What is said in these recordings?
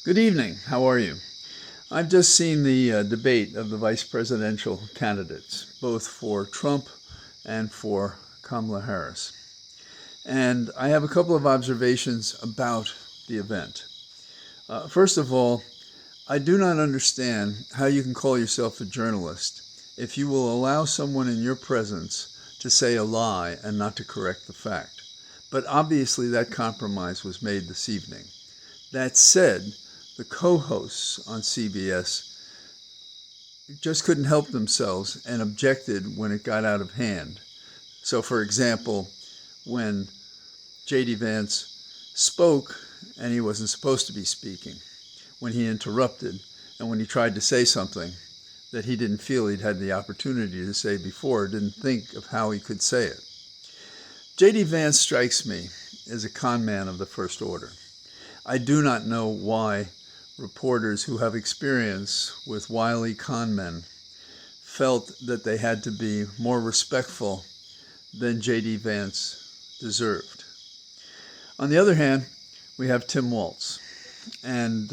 Good evening. How are you? I've just seen the debate of the vice presidential candidates, both for Trump and for Kamala Harris. And I have a couple of observations about the event. First of all, I do not understand how you can call yourself a journalist if you will allow someone in your presence to say a lie and not to correct the fact. But obviously that compromise was made this evening. That said, the co-hosts on CBS just couldn't help themselves and objected when it got out of hand. So, for example, when J.D. Vance spoke and he wasn't supposed to be speaking, when he interrupted, and when he tried to say something that he didn't feel he'd had the opportunity to say before, didn't think of how he could say it. J.D. Vance strikes me as a con man of the first order. I do not know why reporters who have experience with wily con men felt that they had to be more respectful than J.D. Vance deserved. On the other hand, we have Tim Walz. And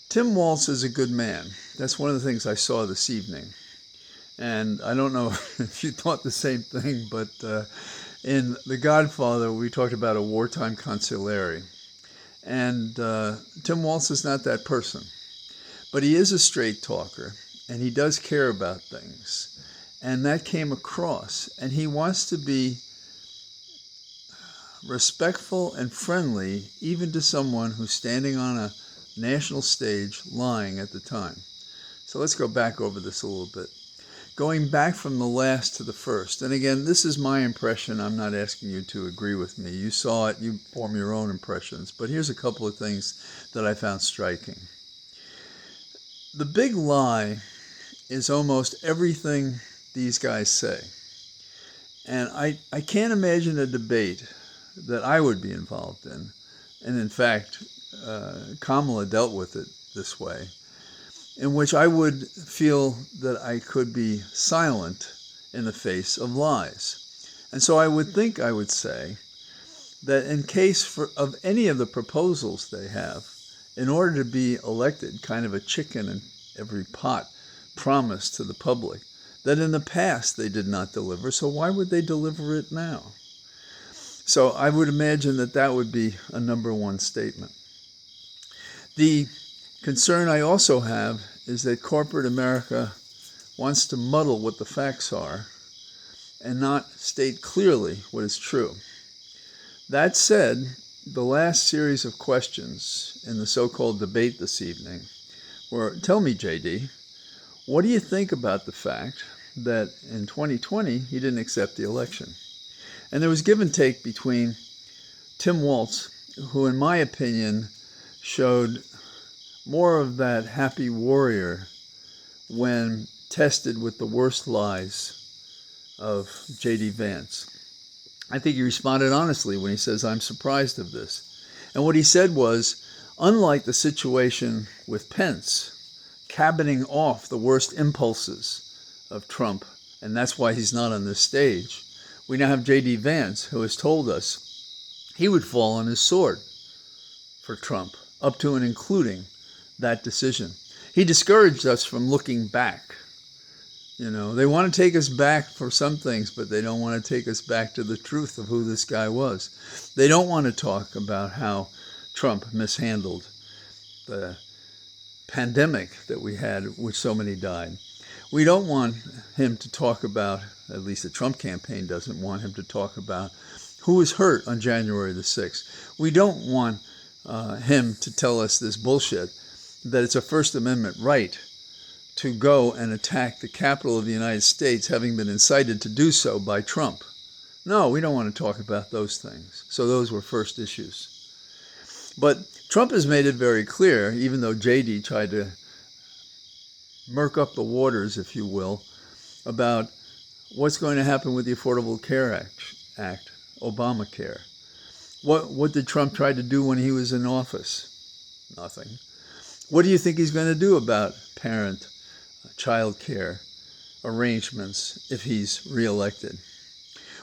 Tim Walz is a good man. That's one of the things I saw this evening. And I don't know if you thought the same thing, but in The Godfather, we talked about a wartime consigliere. And Tim Walz is not that person. But he is a straight talker, and he does care about things. And that came across. And he wants to be respectful and friendly, even to someone who's standing on a national stage lying at the time. So let's go back over this a little bit. Going back from the last to the first, and again, this is my impression. I'm not asking you to agree with me. You saw it, you form your own impressions. But here's a couple of things that I found striking. The big lie is almost everything these guys say. And I can't imagine a debate that I would be involved in. And in fact, Kamala dealt with it this way, in which I would feel that I could be silent in the face of lies. And so I would think I would say that in case of any of the proposals they have, in order to be elected, kind of a chicken in every pot promise to the public, that in the past they did not deliver, so why would they deliver it now? So I would imagine that that would be a number one statement. The concern I also have is that corporate America wants to muddle what the facts are and not state clearly what is true. That said, the last series of questions in the so-called debate this evening were, tell me, JD, what do you think about the fact that in 2020 he didn't accept the election? And there was give and take between Tim Walz, who in my opinion showed more of that happy warrior when tested with the worst lies of J.D. Vance. I think he responded honestly when he says, I'm surprised of this. And what he said was, unlike the situation with Pence, cabining off the worst impulses of Trump, and that's why he's not on this stage, we now have J.D. Vance, who has told us he would fall on his sword for Trump, up to and including that decision. He discouraged us from looking back. You know, they want to take us back for some things, but they don't want to take us back to the truth of who this guy was. They don't want to talk about how Trump mishandled the pandemic that we had, which so many died. We don't want him to talk about, at least the Trump campaign doesn't want him to talk about, who was hurt on January the 6th. We don't want him to tell us this bullshit that it's a First Amendment right to go and attack the Capitol of the United States, having been incited to do so by Trump. No, we don't want to talk about those things. So those were first issues. But Trump has made it very clear, even though JD tried to murk up the waters, if you will, about what's going to happen with the Affordable Care Act, Obamacare. What did Trump try to do when he was in office? Nothing. What do you think he's going to do about child care arrangements if he's reelected?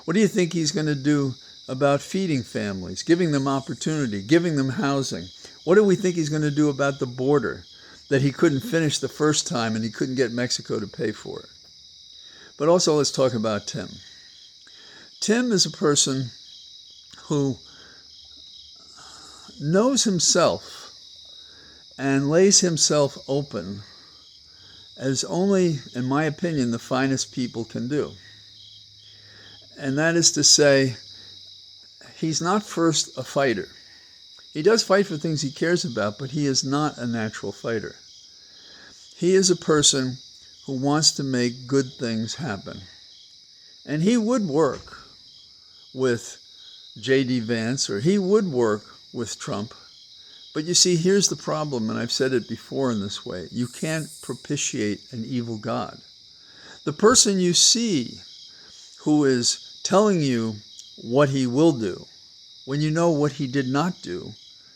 What do you think he's going to do about feeding families, giving them opportunity, giving them housing? What do we think he's going to do about the border that he couldn't finish the first time and he couldn't get Mexico to pay for it? But also let's talk about Tim. Tim is a person who knows himself and lays himself open as only, in my opinion, the finest people can do. And that is to say, he's not first a fighter. He does fight for things he cares about, but he is not a natural fighter. He is a person who wants to make good things happen. And he would work with J.D. Vance, or he would work with Trump. But you see, here's the problem, and I've said it before in this way. You can't propitiate an evil God. The person you see who is telling you what he will do, when you know what he did not do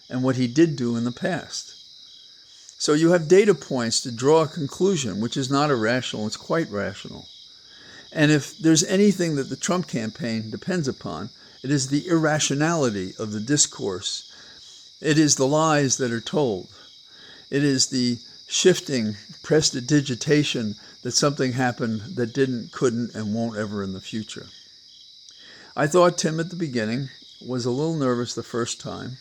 and what he did do in the past. So you have data points to draw a conclusion, which is not irrational, it's quite rational. And if there's anything that the Trump campaign depends upon, it is the irrationality of the discourse. It is the lies that are told. It is the shifting prestidigitation that something happened that didn't, couldn't, and won't ever in the future. I thought Tim at the beginning was a little nervous the first time,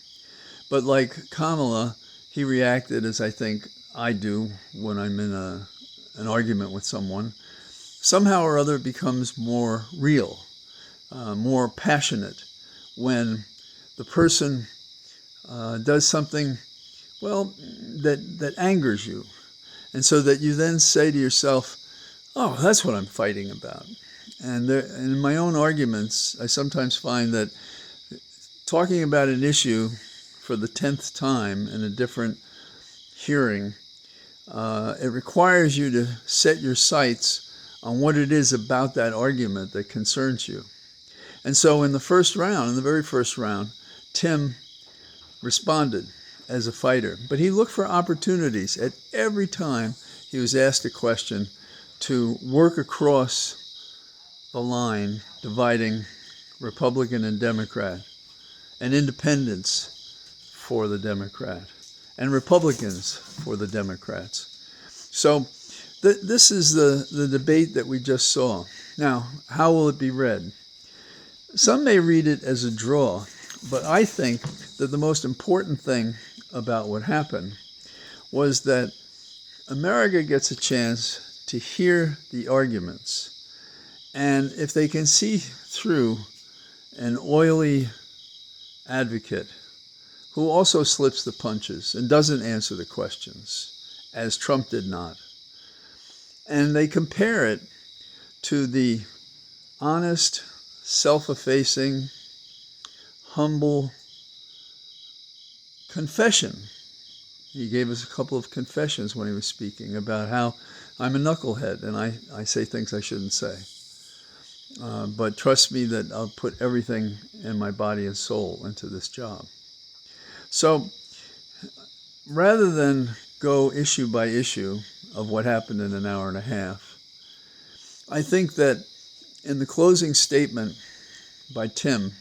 but like Kamala, he reacted as I think I do when I'm in an argument with someone. Somehow or other it becomes more real, more passionate when the person does something, well, that angers you. And so that you then say to yourself, oh, that's what I'm fighting about. And in my own arguments, I sometimes find that talking about an issue for the 10th time in a different hearing, it requires you to set your sights on what it is about that argument that concerns you. And so in the very first round, Tim responded as a fighter, but he looked for opportunities at every time he was asked a question to work across the line dividing Republican and Democrat, and independents for the Democrat, and Republicans for the Democrats. So this is the debate that we just saw. Now, how will it be read? Some may read it as a draw, but I think that the most important thing about what happened was that America gets a chance to hear the arguments. And if they can see through an oily advocate who also slips the punches and doesn't answer the questions, as Trump did not, and they compare it to the honest, self-effacing, humble confession. He gave us a couple of confessions when he was speaking about how I'm a knucklehead and I say things I shouldn't say. But trust me that I'll put everything in my body and soul into this job. So rather than go issue by issue of what happened in an hour and a half, I think that in the closing statement by Tim,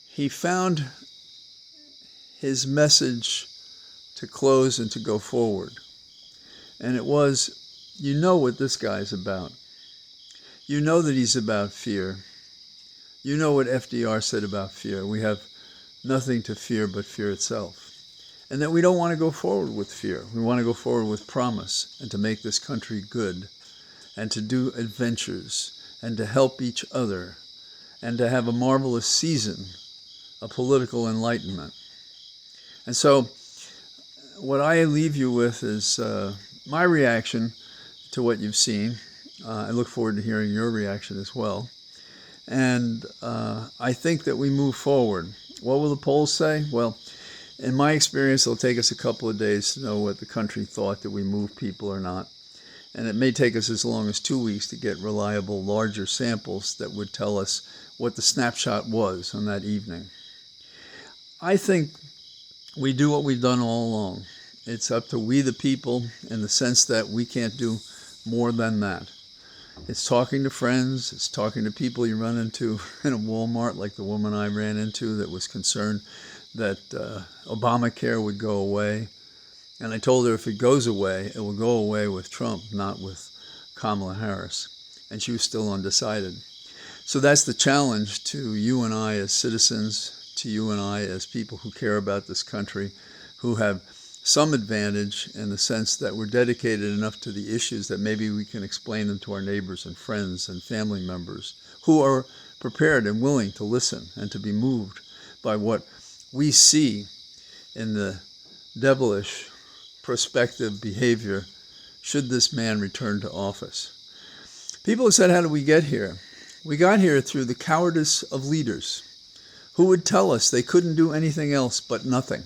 he found his message to close and to go forward. And it was, you know what this guy's about. You know that he's about fear. You know what FDR said about fear. We have nothing to fear but fear itself. And that we don't want to go forward with fear. We want to go forward with promise and to make this country good and to do adventures and to help each other and to have a marvelous season of political enlightenment. And so what I leave you with is my reaction to what you've seen. I look forward to hearing your reaction as well. And I think that we move forward. What will the polls say? Well, in my experience, it'll take us a couple of days to know what the country thought, that we move people or not. And it may take us as long as 2 weeks to get reliable, larger samples that would tell us what the snapshot was on that evening. I think we do what we've done all along. It's up to we the people in the sense that we can't do more than that. It's talking to friends. It's talking to people you run into in a Walmart, like the woman I ran into that was concerned that Obamacare would go away. And I told her if it goes away, it will go away with Trump, not with Kamala Harris. And she was still undecided. So that's the challenge to you and I as citizens, to you and I as people who care about this country, who have some advantage in the sense that we're dedicated enough to the issues that maybe we can explain them to our neighbors and friends and family members who are prepared and willing to listen and to be moved by what we see in the devilish prospective behavior should this man return to office. People have said, how did we get here? We got here through the cowardice of leaders who would tell us they couldn't do anything else but nothing.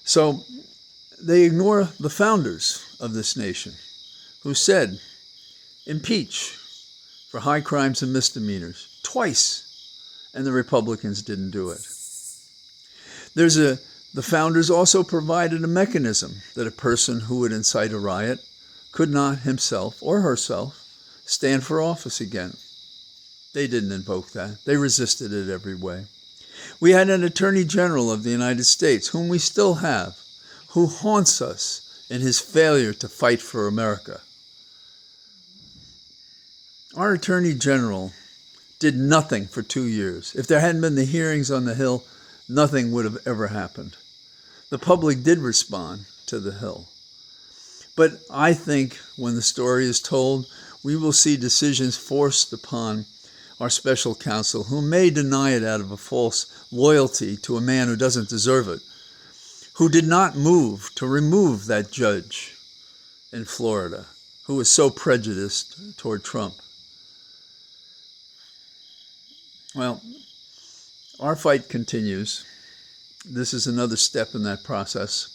So they ignore the founders of this nation who said, impeach for high crimes and misdemeanors twice, and the Republicans didn't do it. The founders also provided a mechanism that a person who would incite a riot could not himself or herself stand for office again. They didn't invoke that. They resisted it every way. We had an Attorney General of the United States, whom we still have, who haunts us in his failure to fight for America. Our Attorney General did nothing for 2 years. If there hadn't been the hearings on the Hill, nothing would have ever happened. The public did respond to the Hill. But I think when the story is told, we will see decisions forced upon our special counsel, who may deny it out of a false loyalty to a man who doesn't deserve it, who did not move to remove that judge in Florida, who was so prejudiced toward Trump. Well, our fight continues. This is another step in that process.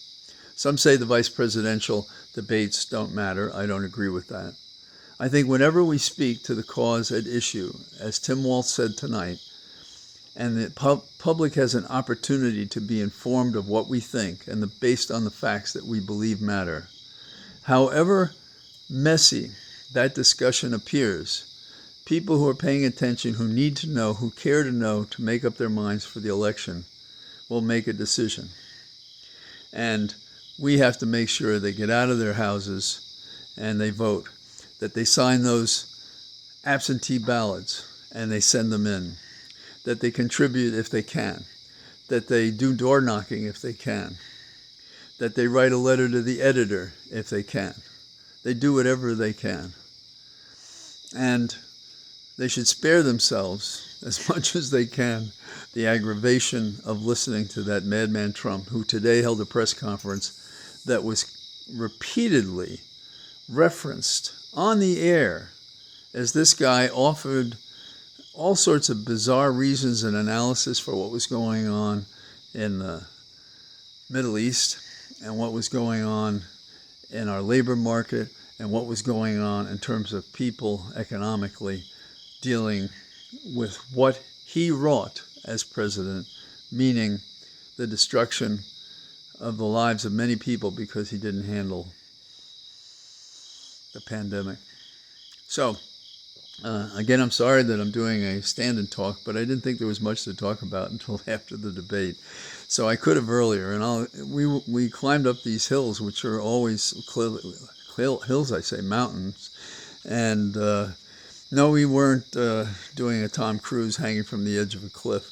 Some say the vice presidential debates don't matter. I don't agree with that. I think whenever we speak to the cause at issue, as Tim Walz said tonight, and the public has an opportunity to be informed of what we think and based on the facts that we believe matter, however messy that discussion appears, people who are paying attention, who need to know, who care to know, to make up their minds for the election, will make a decision. And we have to make sure they get out of their houses and they vote, that they sign those absentee ballots and they send them in, that they contribute if they can, that they do door knocking if they can, that they write a letter to the editor if they can. They do whatever they can. And they should spare themselves as much as they can the aggravation of listening to that madman Trump, who today held a press conference that was repeatedly referenced on the air as this guy offered all sorts of bizarre reasons and analysis for what was going on in the Middle East and what was going on in our labor market and what was going on in terms of people economically dealing with what he wrought as president, meaning the destruction of the lives of many people because he didn't handle the pandemic. So, again, I'm sorry that I'm doing a stand-in talk, but I didn't think there was much to talk about until after the debate. So I could have earlier, and we climbed up these hills, which are always hills, I say, mountains. And no, we weren't doing a Tom Cruise hanging from the edge of a cliff,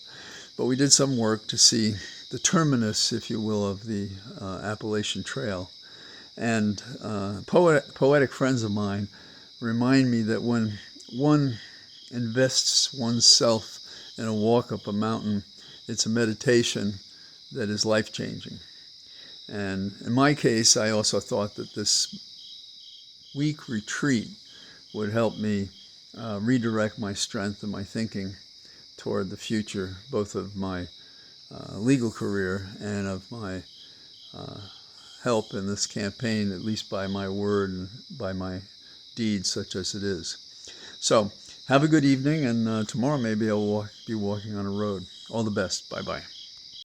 but we did some work to see the terminus, if you will, of the Appalachian Trail. And poetic friends of mine remind me that when one invests oneself in a walk up a mountain, it's a meditation that is life-changing. And in my case, I also thought that this week retreat would help me redirect my strength and my thinking toward the future, both of my legal career and of my help in this campaign, at least by my word and by my deeds, such as it is. So have a good evening, and tomorrow maybe I'll be walking on a road. All the best. Bye-bye.